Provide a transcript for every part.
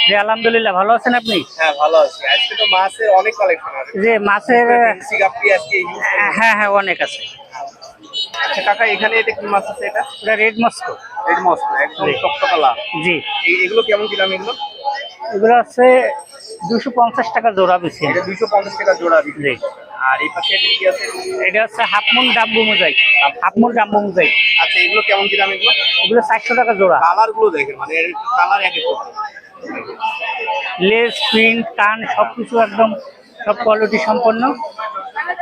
জি আলহামদুলিল্লাহ, ভালো আছেন আপনি? হ্যাঁ ভালো আছি। আজকে তো মাছের অনেক কালেকশন আছে। যে মাছের ফেন্সি গাপ্পি আজকে ইউজ করব। হ্যাঁ হ্যাঁ অনেক আছে। আচ্ছা কাকা, এখানে এটা কি মাছ আছে? এটা এটা রেড মস্কো। রেড মস্কো, একদম জি। টকটকা লাল। জি, এগুলো কেমন কি দাম এগুলো? এগুলো আছে 250 টাকা জোড়া বেশি। এটা 250 টাকা জোড়া বিক্রি জি। করছে। আর এই পাশে এটা কি আছে? এটা হচ্ছে হাফমুন ডাম্বু মোজাইক। Half Moon ডাম্বু mosaic. আচ্ছা এগুলো কেমন কি দাম এগুলো? এগুলো 400 টাকা জোড়া। কালার গুলো দেখেন, মানে এর কালার এক এক রকম। লেস প্রিন্ট কান সবকিছু একদম সব কোয়ালিটি সম্পন্ন।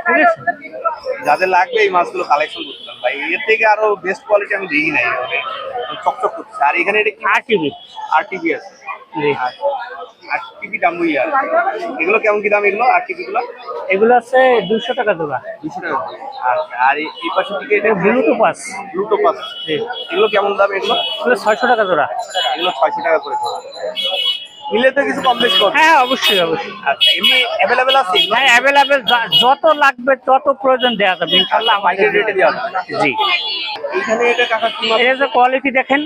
ঠিক আছে, যাদের লাগবে এই মাছগুলো কালেকশন করতে ভাই, এর থেকে আরো বেস্ট কোয়ালিটি আমি দেখি নাই, মানে চকচক করছে। আর এখানে এটা কি? আরটিভি। আরটিভি আছে। জি, আরটিভি ডাম্বুই আর এগুলো কেমন কি দাম এগুলো আরটিভি গুলো? এগুলো আছে 200 টাকা জোড়া। 200 টাকা। আচ্ছা, আর এই পাশে দিকে এটা ব্লুটোপাস। ব্লুটোপাস। জি, এগুলো কেমন দাম এগুলো? এগুলো 600 টাকা জোড়া। এগুলো 600 টাকা করে। নিলে তো কিছু কম বেশি করবে? হ্যাঁ অবশ্যই অবশ্যই। আচ্ছা, এমনি অ্যাভেলেবেল আছে এগুলো? হ্যাঁ অ্যাভেলেবেল, যত লাগবে তত প্রয়োজন দেওয়া যাবে ইনশাল্লাহ আমাদের রেটে দেওয়া যাবে। জি। এইখানে এটা কাকা কি মাছ? এটা যে কোয়ালিটি দেখেন,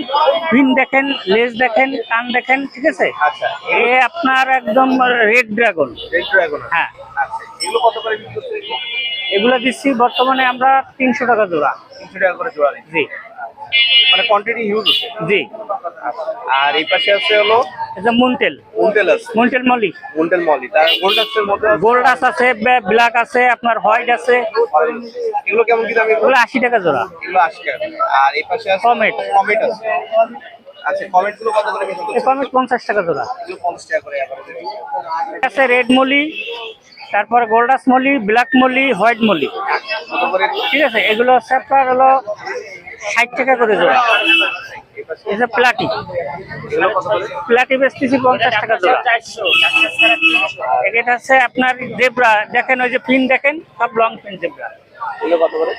পিন দেখেন, লেজ দেখেন, কান দেখেন, ঠিক আছে। আচ্ছা, এ আপনার একদম রেড ড্রাগন। Red dragon. হ্যাঁ, আচ্ছা, এগুলো কত করে বিক্রি করছে? এগুলো দিচ্ছি বর্তমানে আমরা 300 টাকা জোড়া। 300 টাকা করে জোড়া দিচ্ছে। জি মানে কোয়ান্টিটি হিউজ আছে। জি। আর এই পাশে আছে হলো এটা মুনটেল। মুন্টেল আছে। মুনটেল মলি। মুন্টেল মলি, তার গোল্ডাক্সের মধ্যে আছে। গোল্ডাস আছে, ব্ল্যাক আছে, আপনার হোয়াইট আছে। এগুলো কেমন কি দাম এগুলো? এগুলো 80 টাকা জোড়া। এগুলো 80 টাকা। আর এই পাশে আছে কমেট। কমেট আছে। আচ্ছা, কমেট গুলো কত করে বিক্রি এই করছে? কমেট 50 টাকা জোড়া। এগুলো 50 টাকা করে এভারেজ। আছে রেড মলি, তারপরে gold dust molly, black molly, white molly. কত করে? ঠিক আছে, এগুলো হচ্ছে আপনার হলো 60 টাকা করে জোড়া। এই যে প্লাটি, এগুলো কত করে? প্লাটি বেচতেছি 50 টাকা জোড়া। এটা হচ্ছে আপনার জেব্রা, দেখেন ওই যে পিন দেখেন, সব লং পিন জেব্রা। এগুলো কত করে?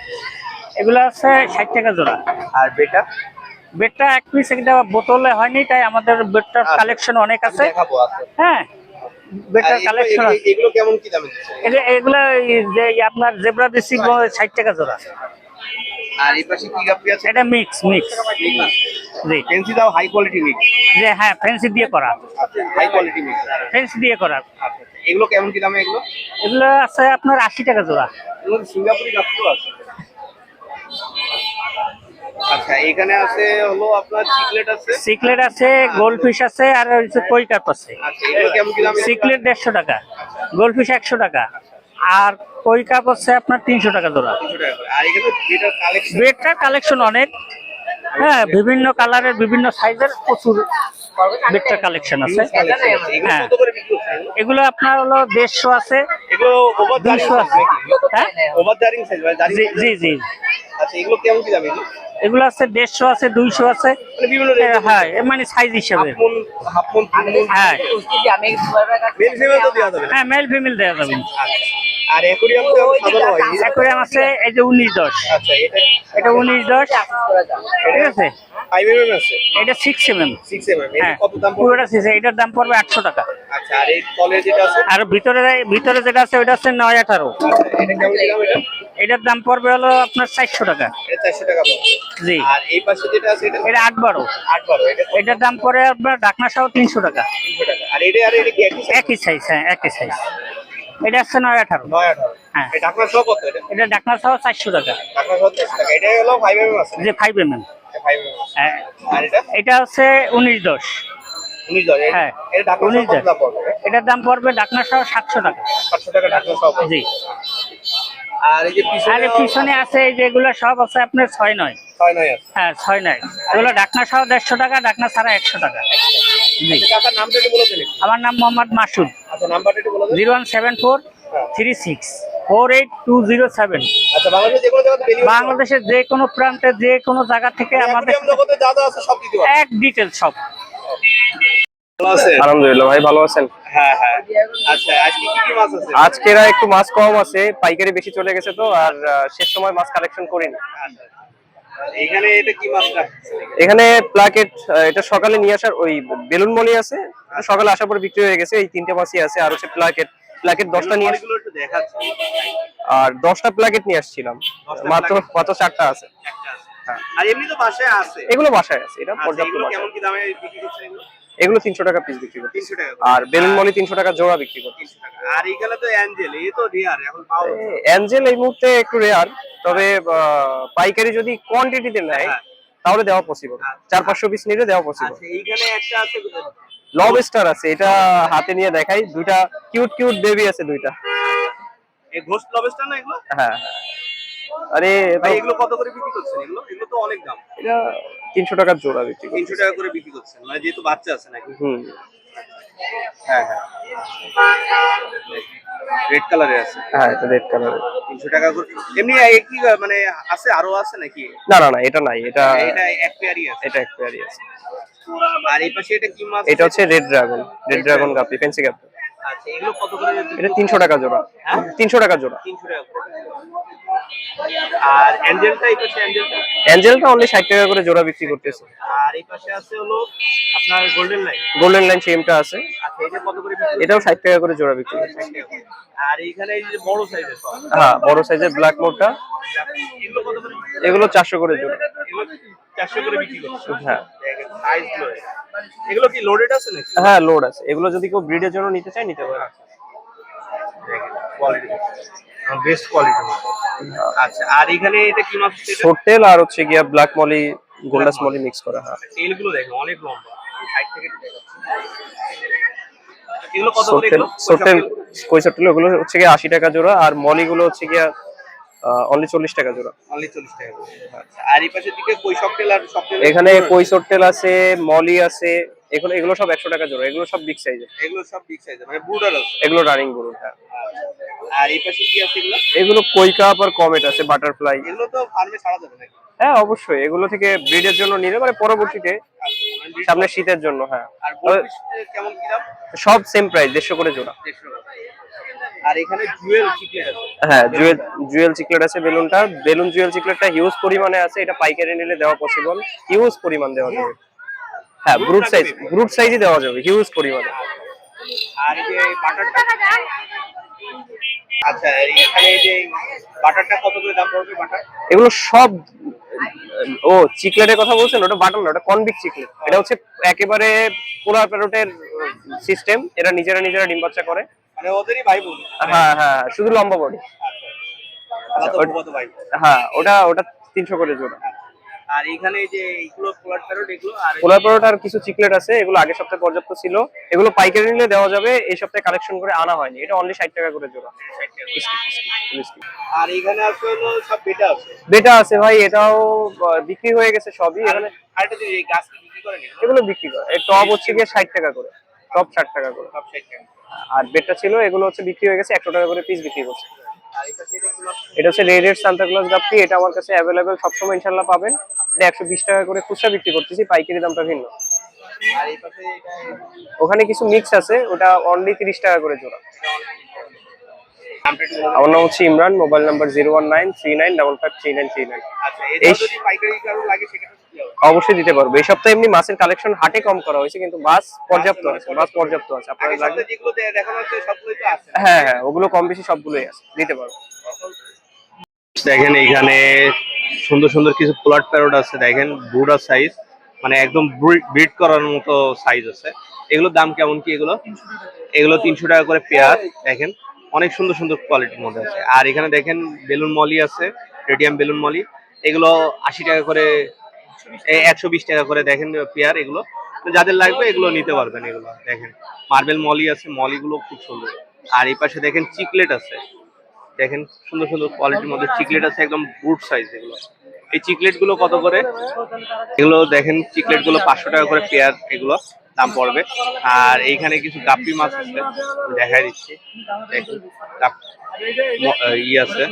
এগুলো আছে 60 টাকা জোড়া। আর বেটা? বেডটা এক পিস, এটা বোতলে হয়নি, তাই আমাদের বেডটার কালেকশন অনেক আছে। দেখাবো আছে। হ্যাঁ, বেডটার কালেকশন আছে। এগুলো কেমন কি দামে দিচ্ছে? এগুলো যে আপনার জেব্রা দিচ্ছি 60 টাকা জোড়া। আর এই পাশে কি গাপ্পি আছে? এটা মিক্স মিক্স। জি, ফেন্সি দাও হাই কোয়ালিটি মিক্স। যে হ্যাঁ ফ্যান্সি দিয়ে করা, আচ্ছা, হাই কোয়ালিটি মিক্স। ফ্যান্সি দিয়ে করা। আচ্ছা, এগুলো কেমন কি দামে এগুলো? এগুলো আছে আপনার 80 টাকা জোড়া। এগুলো সিঙ্গাপুরি গাপ্পিও আছে। আচ্ছা, এখানে আছে হলো আপনার চিকলেট আছে। সিকলেট আছে, গোল্ডফিশ আছে, আর হচ্ছে কই কাপ আছে। আচ্ছা, এগুলো কেমন কি দামে? সিকলেট 150 টাকা, গোল্ডফিশ 100 টাকা, আর কই কাপ হচ্ছে আপনার 300 টাকা জোড়া। 300 টাকা করে। আর এখানে বেটার কালেকশন। বেডটার কালেকশন অনেক। হ্যাঁ, বিভিন্ন কালারের বিভিন্ন সাইজের প্রচুর বেডটার কালেকশন আছে। এগুলো হ্যাঁ, কত করে বিক্রি করছেন? এগুলো আপনার হলো 150 আছে, এগুলো ওভার দারিং 200 সাইজ আছে। নাকি? হ্যাঁ ওভার দারিং সাইজ ভাই, দারিং জি সাইজ। জি জি। আচ্ছা, এগুলো কেমন কি দাম এগুলো? এগুলো আছে 150 আছে, 200 আছে। মানে বিভিন্ন রেঞ্জ। হ্যাঁ, এ মানে সাইজ হিসাবে। হাফ মুন হ্যাঁ মেল ফিমেল তো দেওয়া যাবে না? হ্যাঁ, মেল ফিমেল দেওয়া যাবে। আর অ্যাকোরিয়াম তো সাজানো হয়। অ্যাকোয়ারিয়াম আছে এই যে 19-10। আচ্ছা, এটা 19-10, ঠিক আছে। 5 mm আছে। এটা 6 mm। 6 mm। হ্যাঁ, এটা কত দাম পড়বে? পুরোটা 6, এটার দাম পড়বে 800 টাকা। আচ্ছা, আর এই তলে যেটা আছে? আর ভিতরে যেটা আছে ওটা হচ্ছে 9-18। আচ্ছা, এটা কেমন কি দাম এটা? এটার দাম পড়বে হলো আপনার 400 টাকা। এটা 400 টাকা পড়বে। জি। আর এই পাশে যেটা আছে এটা? এটা 8-12। 8/12। এটা এটার দাম পড়ে আপনার ঢাকনা সহ 300 টাকা। 300 টাকা। আর এটা কি একই সাইজ? একই সাইজ, হ্যাঁ একই সাইজ। এটা হচ্ছে 9-18। 9/18। হ্যাঁ, এই ঢাকনা সহ কত এটা? এটা ঢাকনা সহ 400 টাকা। ঢাকনা সহ 400 টাকা। এটা হলো 5 mm আছে। যে 5 mm। এটা 5 mm আছে। হ্যাঁ, আর এটা এটা হচ্ছে 19-10। 19/10। হ্যাঁ, এটা ঢাকনা সহ কত দাম পড়বে? এটার দাম পড়বে ঢাকনা সহ 700 টাকা। 700 টাকা ঢাকনা সহ পড়বে। জি। আর এই যে আর পিছনে এর পিছনে আছে এই যেগুলো সব আছে আপনার 6-9। 6/9 আছে। হ্যাঁ 6-9। এগুলো ঢাকনা সহ 150 টাকা, ঢাকনা ছাড়া 100 টাকা। জি। আচ্ছা, কাকার নামটা একটু বলে দিন। আমার নাম মোহাম্মদ মাসুদ। আচ্ছা, নাম্বারটা একটু বলে দিন। 01743648207। আচ্ছা, বাংলাদেশে যে কোনো জায়গাতে ডেলিভারি? বাংলাদেশের যে কোনো প্রান্তে যে কোনো জায়গা থেকে আমাদের অ্যাকোরিয়াম জগতে যা যা আছে সব দিতে পারবেন। এক ডিটেল সব। ভালো আছেন? আলহামদুলিল্লাহ ভাই, ভালো আছেন? হ্যাঁ হ্যাঁ। আচ্ছা, আজকে কি কি মাছ আছে? আজকেরা একটু মাছ কম আছে, পাইকারি বেশি চলে গেছে তো, আর শেষ সময় মাছ কালেকশন করিনি। আচ্ছা, এখানে এটা কি মাছ রাখছেন? এখানে প্লাকেট, এটা সকালে নিয়ে আসার ওই বেলুন মলি আছে, সকালে আসার পরে বিক্রি হয়ে গেছে। এই তিনটে মাছই আছে। আর হচ্ছে প্লাকেট 10টা নিয়ে এগুলো একটু দেখাচ্ছি। আর 10টা প্লাকেট নিয়ে আসছিলাম। 10টা মাত্র 4টা আছে। একটা আছে। আর এমনি তো বাসায় আছে। এগুলো বাসায় আছে, এটা আচ্ছা, পর্যাপ্ত এগুলো বাসায়। কেমন কি দামে বিক্রি করছেন এগুলো? এগুলো 300 টাকা পিস বিক্রি করছি। 300 টাকা আর বেলুন মলি 300 টাকা জোড়া বিক্রি করছি। 300 টাকা। আর এইখানে তো অ্যাঞ্জেল, এই তো রিয়ার এখন পাওয়া যাচ্ছে না। অ্যাঞ্জেল এই মুহূর্তে একটু রেয়ার, তবে পাইকারি যদি কোয়ান্টিটিতে নেয় হ্যাঁ। তাহলে দেওয়া পসিবল, 400-500 পিস নিলে দেওয়া পসিবল। আচ্ছা এইখানে একটা আছে, লবস্টার আছে, এটা হাতে নিয়ে দেখাই, দুইটা কিউট কিউট বেবি আছে দুইটা। এই ঘোস্ট লবস্টার না এগুলো? হ্যাঁ, আরে ভাই এগুলো কত করে বিক্রি করছেন? এগুলো এগুলো তো অনেক দাম। এটা 300 টাকার জোড়া বিক্রি করছি। 300 টাকা করে বিক্রি করছেন, মানে যেহেতু বাচ্চা আছে নাকি? হুম, হ্যাঁ হ্যাঁ, রেড কালারের আছে। হ্যাঁ এটা রেড কালার। 300 টাকা করে। এমনি কি মানে আছে, আরো আছে নাকি? না না না, এটা নাই, এটা এটা এক পেয়ারই আছে। এটা এক পেয়ারই আছে। আর এই পাশে এটা কি মাছ? এটা হচ্ছে red dragon guppy, fancy guppy. আচ্ছা এগুলো কত করে? এটা 300 টাকা জোড়া। হ্যাঁ? 300 টাকা জোড়া। 300 টাকা করে। আর অ্যাঞ্জেলটা, এই পাশে অ্যাঞ্জেলটা? অ্যাঞ্জেলটা অনলি 60 টাকা করে জোড়া বিক্রি করতেছে। আর এই পাশে আছে হলো আপনার গোল্ডেন লাইন। গোল্ডেন লাইন সেমটা আছে, আচ্ছা এটা কত করে বিক্রি? এটাও 60 টাকা করে জোড়া বিক্রি করছে। 60 টাকা করে। আর এইখানে এই যে বড় সাইজের সব, হ্যাঁ বড় সাইজের ব্ল্যাক মোডটা, এগুলো কত করে? এগুলো 400 করে জোড়া। এগুলো 400 করে বিক্রি করছে। হ্যাঁ দেখেন সাইজ গুলো। এগুলো কি লোডেড আছে নাকি? হ্যাঁ লোড আছে, এগুলো যদি কেউ ব্রিডের জন্য নিতে চায় নিতে পারে। দেখেন কোয়ালিটি, বেস্ট কোয়ালিটি। আচ্ছা আর এখানে এটা কি মাছ? শর্টেল আর হচ্ছে গিয়া ব্ল্যাক মলি গোল্ডাস মলি মিক্স করা। হ্যাঁ টেল গুলো দেখেন অনেক লম্বা, সাইড থেকে দেখাচ্ছি। এগুলো কত করে? এগুলো শর্টেল কই শর্টেল ওগুলো হচ্ছে গিয়া 80 টাকা জোড়া, আর মলি গুলো হচ্ছে গিয়া অনলি 40 টাকা জোড়া। অনলি 40 টাকা করে। আচ্ছা আর এই পাশের দিকে কই শকটেল আর শকটেল? এখানে কই শর্টেল আছে, মলি আছে, এগুলো এগুলো সব 100 টাকা জোড়া, এগুলো সব বিগ সাইজের। এগুলো সব বিগ সাইজের, মানে ব্রুডার আছে। এগুলো রানিং গরু। হ্যাঁ আর এই পাশে কি আছে এগুলো? এগুলো কই কাপ আর কমেট আছে, বাটারফ্লাই। এগুলো তো ফার্মে ছাড়া যাবে নাকি? হ্যাঁ অবশ্যই, এগুলো থেকে ব্রিডের জন্য নিলে মানে পরবর্তীতে সামনে শীতের জন্য। হ্যাঁ আর গোল্ডফিশ কেমন কি দাম? সব সেম প্রাইস, 150 করে জোড়া। 150 টাকা। আর এখানে জুয়েল চিকলেট আছে। হ্যাঁ জুয়েল চিকলেট আছে, বেলুন জুয়েল চিকলেটটা হিউজ পরিমাণে আছে, এটা পাইকারি নিলে দেওয়া পসিবল, হিউজ পরিমাণ দেওয়া যাবে। হ্যাঁ ব্রুট সাইজই দেওয়া যাবে হিউজ পরিমাণে। আর এই যে বাটারটা, আচ্ছা এখানে এই যে বাটারটা কত করে দাম পড়বে? বাটার এগুলো সব ও চিকলেটের কথা বলছেন, ওটা বাটার না, ওটা কনভিক চিকলেট। এটা হচ্ছে একেবারে পোলার প্যারোটের সিস্টেম, এরা নিজেরা ডিম বাচ্চা করে। মানে ওদেরই ভাই বোন? হ্যাঁ হ্যাঁ শুধু লম্বা বডি। আচ্ছা কত ভাই বোন? হ্যাঁ ওটা 300 করে জোড়া। আর এখানে এই যে এইগুলো পোলার প্যারট, এগুলো আর পোলার প্যারোটার কিছু চিকলেট আছে, এগুলো আগের সপ্তাহে পর্যাপ্ত ছিল, এগুলো পাইকারি নিলে দেওয়া যাবে, এই সপ্তাহে কালেকশন করে আনা হয়নি, এটা অনলি 60 টাকা করে জোড়া। 60 টাকা করে। আর এখানে আছে হলো সব বেটা আছে। বেটা আছে ভাই, এটাও বিক্রি হয়ে গেছে সবই। এখানে আরেকটা জিনিস, এই গাছ কি বিক্রি করেন? এগুলো বিক্রি করে, এই টপ হচ্ছে গিয়ে 60 টাকা করে, টপ 60 টাকা করে। সব 60 টাকা। আর বেটা ছিল, এগুলো হচ্ছে বিক্রি হয়ে গেছে 100 টাকা করে পিস বিক্রি করছে। আর এটা সেটা কি মাছ? এটা হচ্ছে রেড সান্তা ক্লজ গাপ্পি, এটা আমার কাছে অ্যাভেলেবেল সবসময় ইনশাল্লাহ পাবেন। এটা 120 টাকা করে খুচরা বিক্রি করতেছি, পাইকারি দামটা ভিন্ন। আর এই পাশে এটা ওখানে কিছু মিক্স আছে, ওটা অনলি 30 টাকা করে জোড়া। নামটা একটু বলুন। আমার নাম হচ্ছে ইমরান, মোবাইল নাম্বার 01939553939। আচ্ছা এই যদি পাইকারি কারো লাগে সেক্ষেত্রে কি হবে? অবশ্যই দিতে পারবো। এই সপ্তাহে এমনি মাছের কালেকশন হাটে কম করা হয়েছে, কিন্তু মাছ পর্যাপ্ত আছে, আপনারা আগের লাগবে। সপ্তাহে যেগুলো দেখানো হচ্ছে সবগুলোই তো আছে। হ্যাঁ হ্যাঁ ওগুলো কম বেশি সবগুলোই আছে, দিতে পারবো। দেখেন এইখানে সুন্দর সুন্দর কিছু পোলার প্যারট আছে, দেখেন বুড়া সাইজ, মানে একদম ব্রিড করার মতো সাইজ আছে। এগুলোর দাম কেমন কি? এগুলো 300 টাকা করে পেয়ার। দেখেন অনেক সুন্দর সুন্দর কোয়ালিটির মধ্যে আছে। আর এখানে দেখেন বেলুন মলি আছে, রেডিয়াম বেলুন মলি, এগুলো 80 টাকা করে, 120 টাকা করে দেখেন পেয়ার। এগুলো যাদের লাগবে এগুলো নিতে পারবেন। এগুলো দেখেন মার্বেল মলি আছে, মলিগুলো খুব সুন্দর। আর এই পাশে দেখেন চিকলেট আছে, দেখেন সুন্দর সুন্দর কোয়ালিটির মধ্যে চিকলেট আছে, একদম বুট সাইজ। এগুলো এই চিকলেট গুলো কত করে? এগুলো দেখেন চিকলেট গুলো 500 টাকা করে পেয়ার, এগুলো দাম পড়বে। আর এইখানে কিছু গাপ্পি মাছ আছে, দেখাই দিচ্ছি। দেখুন আছে,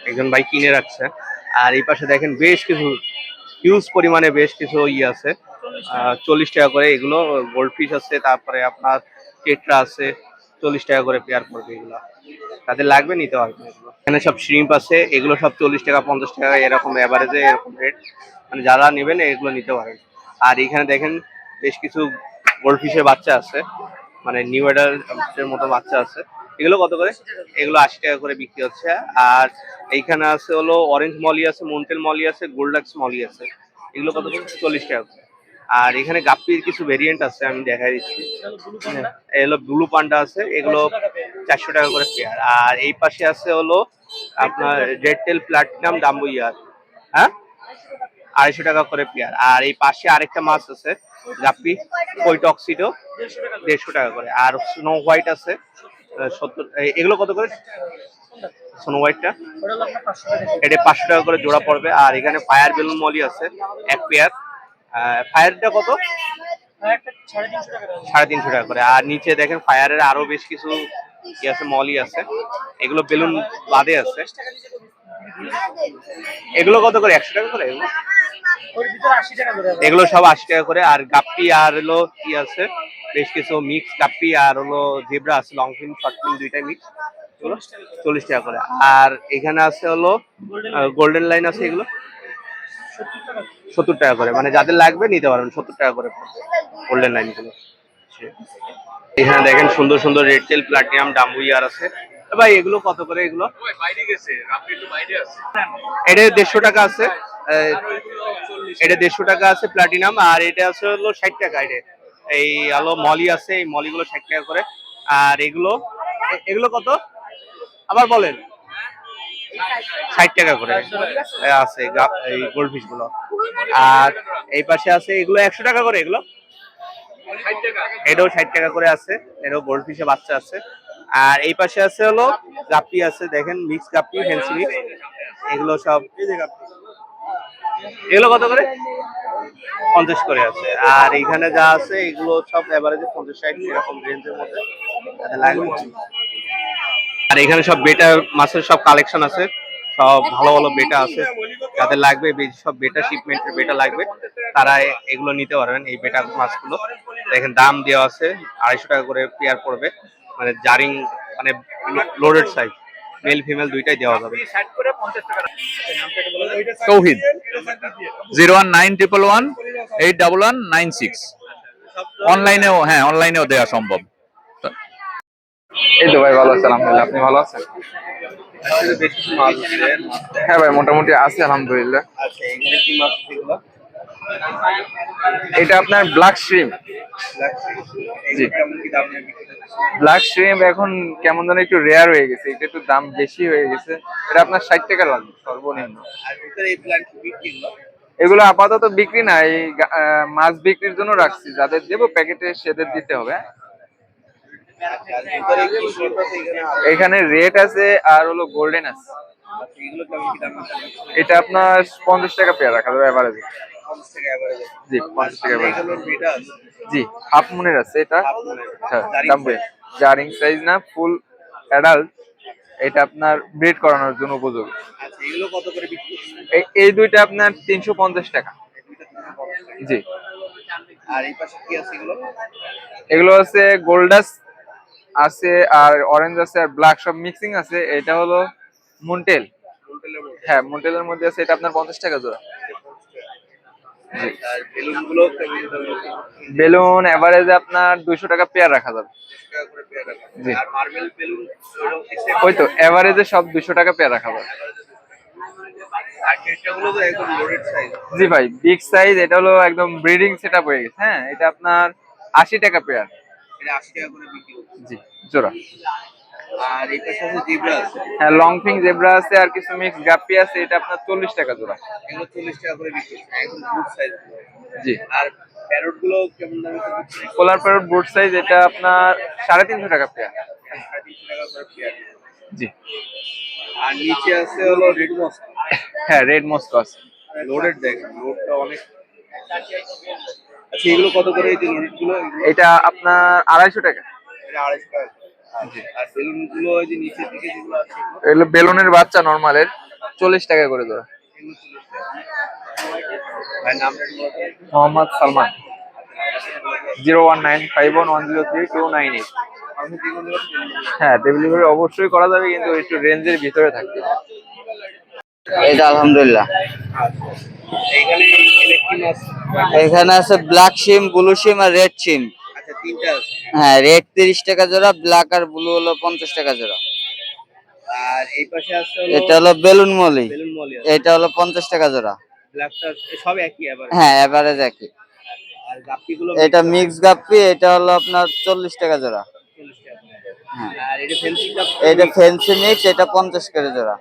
একজন ভাই কিনে রাখছে। আর এই পাশে দেখেন বেশ কিছু হিউজ পরিমাণে বেশ কিছু আছে, 40 টাকা করে। এগুলো গোল্ড ফিশ আছে, তারপরে আপনার টেট্রা আছে, 40 টাকা করে পেয়ার পড়বে। এগুলো তাদের লাগবে নিতে পারবে। এখানে সব শ্রিম্প আছে, এগুলো সব 40 টাকা 50 টাকা এরকম এভারেজে এরকম রেট, মানে যারা নেবেন এগুলো নিতে পারেন। আর এখানে দেখেন বেশ কিছু গোল্ড ফিশের বাচ্চা আছে, মানে নিউ এডাল্টের মতো বাচ্চা আছে। এগুলো কত করে? এগুলো 80 টাকা করে বিক্রি হচ্ছে। আর এইখানে আছে হলো অরেঞ্জ মলি আছে, মন্টেল মলি আছে, গোল্ডাক্স মলি আছে, এগুলো কত করে? 40 টাকা করে। আর এখানে গাপ্পির কিছু ভেরিয়েন্ট আছে, আমি দেখাই দিচ্ছি। এগুলো ব্লু পান্ডা আছে, এগুলো 400 টাকা করে পেয়ার। আর এই পাশে আছে হলো আপনার রেড টেল প্লাটিনাম ডাম্বুইয়ার, হ্যাঁ 250 টাকা করে পেয়ার। আর এই পাশে আরেকটা মাছ আছে গাপ্পি কই টক্সিডো, 150 টাকা করে। আর স্নো হোয়াইট আছে 70। এগুলো কত করে স্নো হোয়াইটটা? এটা 500 টাকা করে জোড়া পড়বে। আর এখানে ফায়ার বেলুন মলি আছে এক পেয়ার। ফায়ারটা কত? 350 টাকা করে। আর নিচে দেখেন ফায়ারের আরো বেশ কিছু কি আছে, মলি আছে, এগুলো বেলুন বাদে আছে। এগুলো কত করে? 100 টাকা করে এগুলো? এগুলো সব 80 টাকা করে। আর গাপ্পি আর হলো কি আছে বেশ কিছু মিক্স গাপ্পি আর হলো জেব্রা আছে, লং ফিন শর্ট ফিন দুইটাই মিক্স, এগুলো 40 টাকা করে। আর এখানে আছে হলো গোল্ডেন লাইন আছে, এগুলো 70 টাকা করে। মানে যাদের লাগবে নিতে পারবেন, 70 টাকা করে গোল্ডেন লাইন গুলো। এখানে দেখেন সুন্দর সুন্দর রেড টেল প্লাটিনাম ডাম্বুইয়ার আছে। ভাই এগুলো কত করে? এগুলো এটা 150 টাকা আছে, এটা 150 টাকা আছে প্লাটিনাম। আর এটা আছে হলো 60 টাকা। এটা এই আলো মলি আছে, এই মলিগুলো 60 টাকা করে। আর এগুলো এগুলো কত আবার বলেন? 60 টাকা করে আছে এই গোল্ড ফিশ গুলো। আর এই পাশে আছে এগুলো 100 টাকা করে, এগুলো এটাও 60 টাকা করে আছে, এটাও গোল্ড ফিশে বাচ্চা আছে। আর এই পাশে আছে হলো গাপ্পি আছে, দেখেন মিক্স গাপ্পি, ফ্যান্সি মিক্স, এগুলো সব। এগুলো কত করে? 50 করে আছে। আর এখানে যা আছে এগুলো সব এভারেজে 50-60 এরকম রেঞ্জের মধ্যে লাগবে। আর এখানে সব বেটা মাছের সব কালেকশন আছে, সব ভালো ভালো বেটা আছে। যাদের লাগবে সব বেটা শিপমেন্টের বেটা লাগবে তারা এগুলো নিতে পারবেন। এই বেটা মাছগুলো দেখেন দাম দেওয়া আছে, 250 টাকা করে পেয়ার পড়বে। মানে জারিং, মানে লোডেড সাইজ, মেল ফিমেল দুইটাই দেওয়া যাবে। তৌহিদ 01911181196। অনলাইনেও, হ্যাঁ অনলাইনেও দেওয়া সম্ভব। এই তো ভাই ভালো আছে আলহামদুলিল্লাহ, আপনি ভালো আছেন? বেশ কিছু মাছ আছে। হ্যাঁ ভাই মোটামুটি আছে আলহামদুলিল্লাহ। আচ্ছা এখানে কি মাছ আছে এগুলো? এটা আপনার ব্ল্যাক শ্রিম। জি, কেমন কি দাম নেবে? ব্ল্যাক শ্রিম এখন কেমন যেন একটু রেয়ার হয়ে গেছে, এটা একটু দাম বেশি হয়ে গেছে। এটা আপনার 60 টাকা লাগবে সর্বনিম্ন। আর ভিতরে এই প্ল্যান্ট বিক্রি গুলো এগুলো আপাতত বিক্রি না, এই মাছ বিক্রির জন্য রাখছি, যাদের দেবো প্যাকেটে সেদের দিতে হবে। ভিতরে কি শর্ট আছে এখানে? এখানে রেড আছে আর হলো গোল্ডেন আছে। এগুলো কেমন কি দাম আছে? এটা আপনার 50 টাকা পেয়ার রাখা যাবে এভারেজে। 50 টাকা এভারেজ। জি 50 টাকা এভারেজ। এগুলো বেটা আছে। জি হাফ মুনের আছে এটা। হ্যাঁ দাম্বে জারিং সাইজ না, ফুল অ্যাডাল্ট। এটা আপনার ব্রিড করানোর জন্য উপযোগী। আচ্ছা এগুলো কত করে বিক্রি করছেন? এই দুইটা আপনার 350 টাকা। জি। আর এই পাশে কি আছে এগুলো? এগুলো আছে গোল্ডাস আছে আর অরেঞ্জ আছে আর ব্ল্যাক সব মিক্সিং আছে। এটা হলো মুনটেল। হ্যাঁ মুনটেলের মধ্যে আছে, এটা আপনার 50 টাকা জোড়া। জি। আর বেলুন গুলো কেমন দাম? বেলুন এভারেজে আপনার 200 টাকা পেয়ার রাখা যাবে। জি। আর মার্বেল বেলুন ওই তো এভারেজে সব 200 টাকা পেয়ার রাখা যাবে। আর কেটটাগুলো তো একদম লোডেড সাইজ। জি ভাই বিগ সাইজ, এটা হলো একদম ব্রিডিং সেটআপ হয়ে গেছে। হ্যাঁ এটা আপনার 80 টাকা পেয়ার। এটা 80 টাকা করে বিক্রি হচ্ছে। জি জোড়া। আর এই পাশে আছে জেব্রা আছে। হ্যাঁ লং ফিং জেব্রা আছে আর কিছু মিক্স গাপ্পি আছে, এটা আপনার 40 টাকা জোড়া। এগুলো 40 টাকা করে বিক্রি হচ্ছে, একদম গুড সাইজ। জি। আর প্যারট গুলো কেমন দামে বিক্রি হচ্ছে? পোলার প্যারট বুট সাইজ, এটা আপনার 350 টাকা পেয়ার। 350 টাকা করে পেয়ার। জি। আর নিচে আছে হলো রেড মস। হ্যাঁ রেড মস্কো আছে। লোডেড দেখেন, লোডটা অনেক। আচ্ছা এগুলো কত করে? এই যে লোডেড গুলো এটা আপনার 250 টাকা। এটা 250 টাকা। জি। আর বেলুন গুলো এই যে নিচের দিকে যেগুলো আছে এগুলো বেলুনের বাচ্চা নরমালের 40 টাকা করে জোড়া। এগুলো 40 টাকা। ভাই নামটা কি বলবেন? মোহাম্মদ সালমান। 01951103298। আমি দেখুন দিলাম। হ্যাঁ ডেলিভারি অবশ্যই করা যাবে, কিন্তু একটু রেঞ্জের ভিতরে থাকবে। এটা আলহামদুলিল্লাহ। এইখানে ইলেকট্রিক মাছ। এখানে আছে ব্ল্যাক সিম, ব্লু সিম আর রেড সিম। আচ্ছা তিনটা আছে। হ্যাঁ রেড 30 টাকা জোড়া, ব্ল্যাক আর ব্লু হলো 50 টাকা জোড়া। আর এই পাশে আছে হলো এটা হলো বেলুন মলি, বেলুন মলি আছে। এটা হলো 50 টাকা জোড়া। ব্ল্যাকটা সব একই আবার। হ্যাঁ এভারেজ একই। আর গাপ্পিগুলো এটা মিক্স গাপ্পি, এটা হলো আপনার 40 টাকা জোড়া। 40 টাকা। আর এটা ফেন্সি গাপ্পি, এটা ফেন্সি মিক্স, এটা 50 করে জোড়া।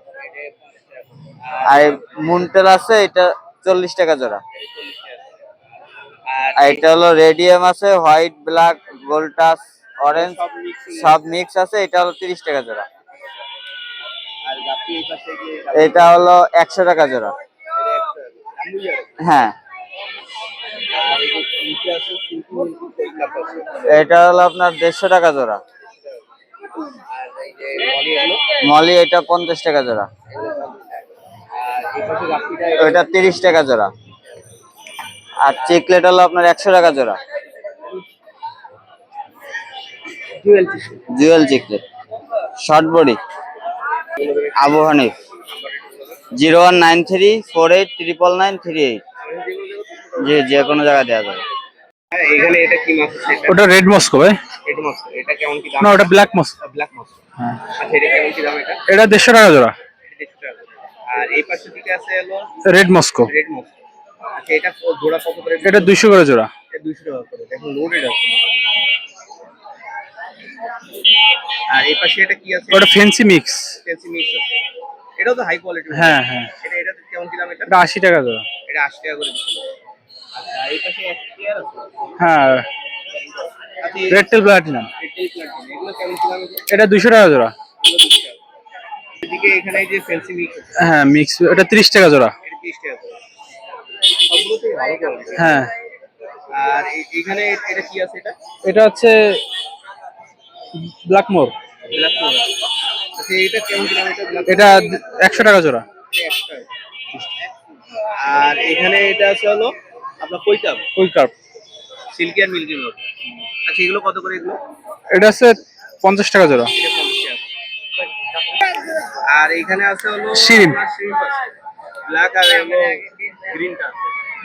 আর মুনটেল আছে, এটা 40 টাকা জোড়া। আর আর এটা হলো রেডিয়াম আছে, white, black, gold touch, orange সব মিক্স আছে, এটা হলো 30 টাকা জোড়া। আর গাপ্পি এই পাশে যে এটা হলো 100 টাকা জোড়া। হ্যাঁ, আর এই যে নিচে আছে সিল্কি গাপ্পি আছে। এটা হলো আপনার 150 টাকা জোড়া। আর এই যে মলি এগুলো, মলি এটা 50 টাকা জোড়া। আর এই পাশে গাপ্পিটা এটা 30 টাকা জোড়া। আর চিকলেট হলো আপনার 100 টাকা জোড়া। Jewel chiclet, short body, Abu Hanif. 019348993938। জি, যে কোনো জায়গায় দেওয়া যাবে। হ্যাঁ, এখানে এটা কি মাছ আছে? এটা ওটা রেড মস্কো ভাই। এটা মাছ, এটা কেমন কি দাম? না, ওটা ব্ল্যাক মস্কো। ব্ল্যাক মাছ। আচ্ছা, এটা কেমন কি দাম? এটা এটা 150 টাকা জোড়া। এটা 150 টাকা। আর এই পাশে দিকে আছে হলো রেড মস্কো, রেড মাছ। আচ্ছা, এটা জোড়া কত করে? এটা 200 করে জোড়া। এটা 200 টাকা করে। দেখুন লোডেড আছে। আর এই পাশে এটা কি আছে? ওটা ফেন্সি মিক্স। ফেন্সি মিক্স আছে। এটাও তো হাই কোয়ালিটি। হ্যাঁ হ্যাঁ, এটা কেমন কি দাম? এটা এটা 80 টাকা জোড়া। এটা 80 টাকা করে দিচ্ছে। আচ্ছা, আর এই পাশে এক পেয়ার আছে। হ্যাঁ, আচ্ছা, রেড টেল প্লাটিনাম, এগুলো কেমন কি দাম? এটা 200 টাকা জোড়া। এদিকে এখানে যে ফেন্সি মিক্স আছে, হ্যাঁ মিক্স, এটা 30 টাকা জোড়া। এটা 30 টাকা করে। সবগুলোতেই ভালো কোয়ালিটি। হ্যাঁ, আর এখানে এটা কি আছে? এটা এটা হচ্ছে ব্ল্যাক মোর, ব্ল্যাক কালার। আচ্ছা, এটা কেমন কি দাম? এটা ব্ল্যাক এটা 100 টাকা জোড়া। আর এখানে এটা আছে হলো আপনার কইটাম, ওই কার্প, সিল্কি আর মিল্কি মোড। আচ্ছা, এগুলো কত করে? এগুলো এটা হচ্ছে 50 টাকা জোড়া। এটা 50 টাকা। আর এখানে আছে হলো Shrimp। ব্ল্যাক আর হলো গ্রিনটা।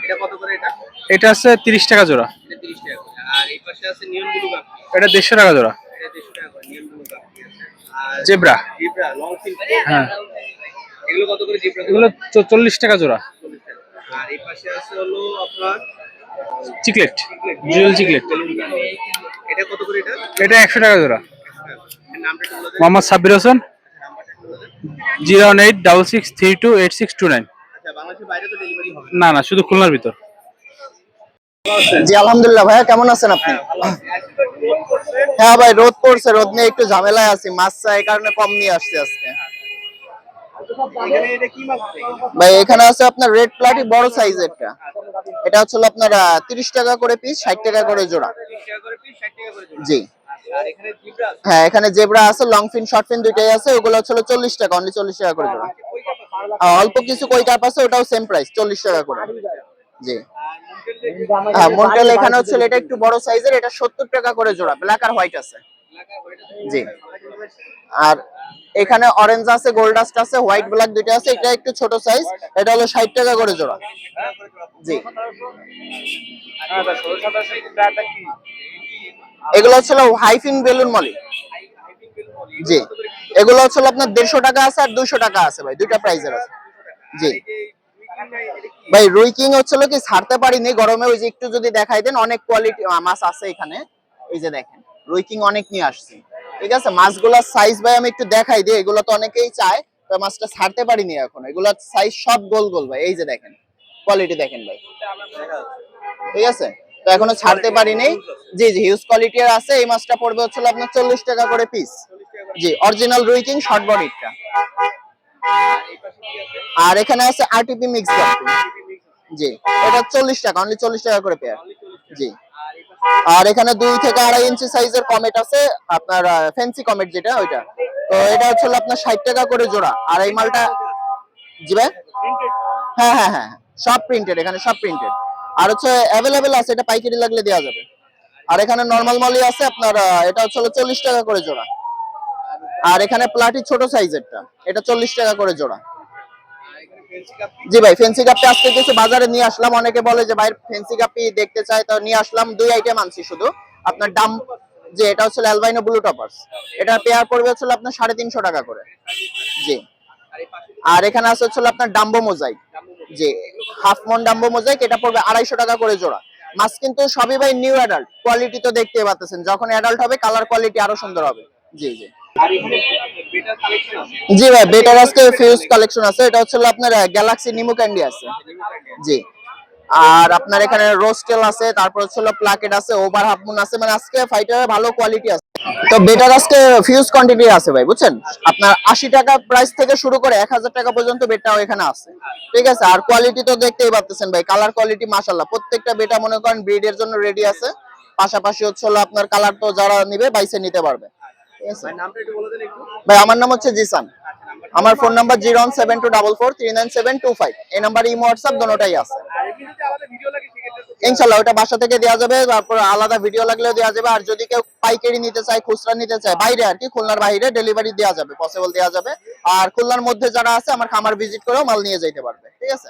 এটা কত করে? এটা এটা আছে 30 টাকা জোড়া। এটা 30 টাকা করে। আর এই পাশে আছে নিয়ন ব্লু গাপ্পি, এটা 150 টাকা জোড়া। এটা 150 টাকা করে নিয়ন ব্লু গাপ্পি আছে। আর জেব্রা, জিব্রা লং ফিন, হ্যাঁ এগুলো কত করে? জিব্রা এগুলো 40 টাকা জোড়া। 40 টাকা। আর এই পাশে আছে হলো আপনার চিকলেট, জুয়েল চিকলেট, এটা কত করে? এটা এটা 100 টাকা জোড়া। এর নামটা একটু বলে দেন। মোহাম্মদ সাব্বির হোসেন, নাম্বারটা একটু বলে দেন। 01866328629। আচ্ছা, বাংলাদেশের বাইরে তো ডেলিভারি হবে? না না, শুধু খুলনার ভিতর। জি আলহামদুলিল্লাহ ভাইয়া, কেমন আছেন আপনি? হ্যাঁ ভাই, রোদ পড়ছে, রোদ নিয়ে একটু ঝামেলায় আছি, মাছ চাই এই কারণে কম নিয়ে আসছি আজকে। এখানে এটা কি মাছ আছে? ভাই এখানে আছে আপনার রেড প্লাটি, বড় সাইজেরটা। এটা হচ্ছে হলো আপনার 30 টাকা করে পিস, 60 টাকা করে জোড়া। 30 টাকা করে পিস, 60 টাকা করে জোড়া। জি আর এখানে জিব্রা আছে। হ্যাঁ, এখানে জেব্রা আছে, লং ফিন শর্ট ফিন দুইটাই আছে। ওগুলো হচ্ছে হলো 40 টাকা, অনলি 40 টাকা করে জোড়া। কই কাপ আছে? অল্প কিছু কই কাপ আছে, ওটাও সেম প্রাইস, 40 টাকা করে। জি আর মুন্ডেল যে হ্যাঁ, মন্টেল এখানে হচ্ছে এটা একটু বড় সাইজের, এটা 70 টাকা করে জোড়া, ব্ল্যাক আর হোয়াইট আছে। এলাকা ওইটা জি আর এখানে অরেঞ্জ আছে, গোল্ড ডাস্ট আছে, হোয়াইট ব্ল্যাক দুইটা আছে। এটা একটু ছোট সাইজ, এটা হলো 60 টাকা করে জোড়া। জি এগুলো হচ্ছে হাইফিন বেলুন মলি। জি এগুলো হচ্ছে আপনার 150 টাকা আছে আর 200 টাকা আছে ভাই, দুইটা প্রাইজের আছে। জি ভাই, রুই কিং হচ্ছে কি ছাড়তে পারিনি গরমে, ওই যে একটু যদি দেখাই দেন, অনেক কোয়ালিটি মাছ আছে এখানে। এই যে দেখেন, রুই কিং অনেক নিয়ে আসছি। ঠিক আছে, মাছগুলোর সাইজ ভাই আমি একটু দেখাই দিই, এগুলো তো অনেকেই চায়, তো মাছটা ছাড়তে পারিনি এখন। এগুলোর সাইজ সব গোল গোল ভাই, এই যে দেখেন, কোয়ালিটি দেখেন ভাই। ঠিক আছে, তো এখনো ছাড়তে পারিনি। জি জি, হিউজ কোয়ালিটির আছে। এই মাছটা পড়বে হচ্ছে আপনার 40 টাকা করে পিস। জি, অরিজিনাল রুই কিং শর্ট বডিটা। আর এখানে আছে আরটিপি মিক্স গাপ্পি। জি, এটা 40 টাকা, অনলি 40 টাকা করে পেয়ার। জি আর এখানে 2 থেকে 2.5 ইঞ্চি সাইজের কমেট আছে, আপনার ফ্যান্সি কমেট যেটা ওইটা। তো এটা হচ্ছে আপনার 60 টাকা করে জোড়া। আর এই মালটা জি ভাই, হ্যাঁ হ্যাঁ হ্যাঁ, সব প্রিন্টেড, এখানে সব প্রিন্টেড। আর হচ্ছে অ্যাভেলেবেল আছে, এটা পাইকারি লাগলে দেওয়া যাবে। আর এখানে নরমাল মলি আছে আপনার, এটা হচ্ছে 40 টাকা করে জোড়া। আর এখানে প্লাটি ছোট সাইজেরটা, এটা 40 টাকা করে জোড়া। জি ভাই, ফেন্সি কাপটা আজকে কিছু বাজারে নিয়ে আসলাম। অনেকে বলে যে ভাই ফেন্সি কাপি দেখতে চাই, তো নিয়ে আসলাম। 2 আইটেম আনছি শুধু। আপনার দাম যে এটা হচ্ছে অ্যালবাইনো ব্লু টপার্স, এটা পেয়ার পড়বে হচ্ছে আপনার 350 টাকা করে। জি আর এখানে আছে হচ্ছে আপনার ডাম্বো মোজাইক। জি, হাফ মন ডাম্বো মোজাইক, এটা পড়বে 250 টাকা করে জোড়া। মাছ কিন্তু সবই ভাই নিউ অ্যাডাল্ট, কোয়ালিটি তো দেখতেই পাচ্ছেন, যখন অ্যাডাল্ট হবে কালার কোয়ালিটি আরো সুন্দর হবে। জি জি জি ভাই, বেটার আজকে ফিউজ কালেকশন আছে, এটা হচ্ছে আপনার গ্যালাক্সি নিমো ক্যান্ডি আছে। জি, আর আপনার এখানে রোস্টেল আছে, তারপর হচ্ছে প্লাকেট আছে, ওভার হাফ মুন আছে, মানে আজকে ফাইটারের ভালো কোয়ালিটি আছে। তো বেটার আজকে ফিউজ কোয়ান্টিটি আছে ভাই, বুঝছেন, আপনার 80 টাকা প্রাইস থেকে শুরু করে 1000 টাকা পর্যন্ত বেটাও এখানে আছে। ঠিক আছে, আর কোয়ালিটি তো দেখতেই পাচ্ছেন ভাই, কালার কোয়ালিটি মাশাআল্লাহ, প্রত্যেকটা বেটা মনে করেন ব্রিডের জন্য রেডি আছে। পাশাপাশি হচ্ছে আপনার কালার তো যারা নিবে বাইসে নিতে পারবে। ঠিক আছে ভাই, আমার নাম হচ্ছে জিসান, আমার ফোন নাম্বার 01724439725, এই নাম্বারে ইমো হোয়াটসঅ্যাপ দুটোটাই আছে। ইনশাআল্লাহ ওটা বাসা থেকে দেওয়া যাবে, তারপর আলাদা ভিডিও লাগলেও দেওয়া যাবে। আর যদি কেউ পাইকারি নিতে চায়, খুচরা নিতে চায়, বাইরে আর কি, খুলনার বাইরে ডেলিভারি দেওয়া যাবে, পসিবল দেওয়া যাবে। আর খুলনার মধ্যে যারা আছে আমার খামার ভিজিট করেও মাল নিয়ে যেতে পারবে। ঠিক আছে।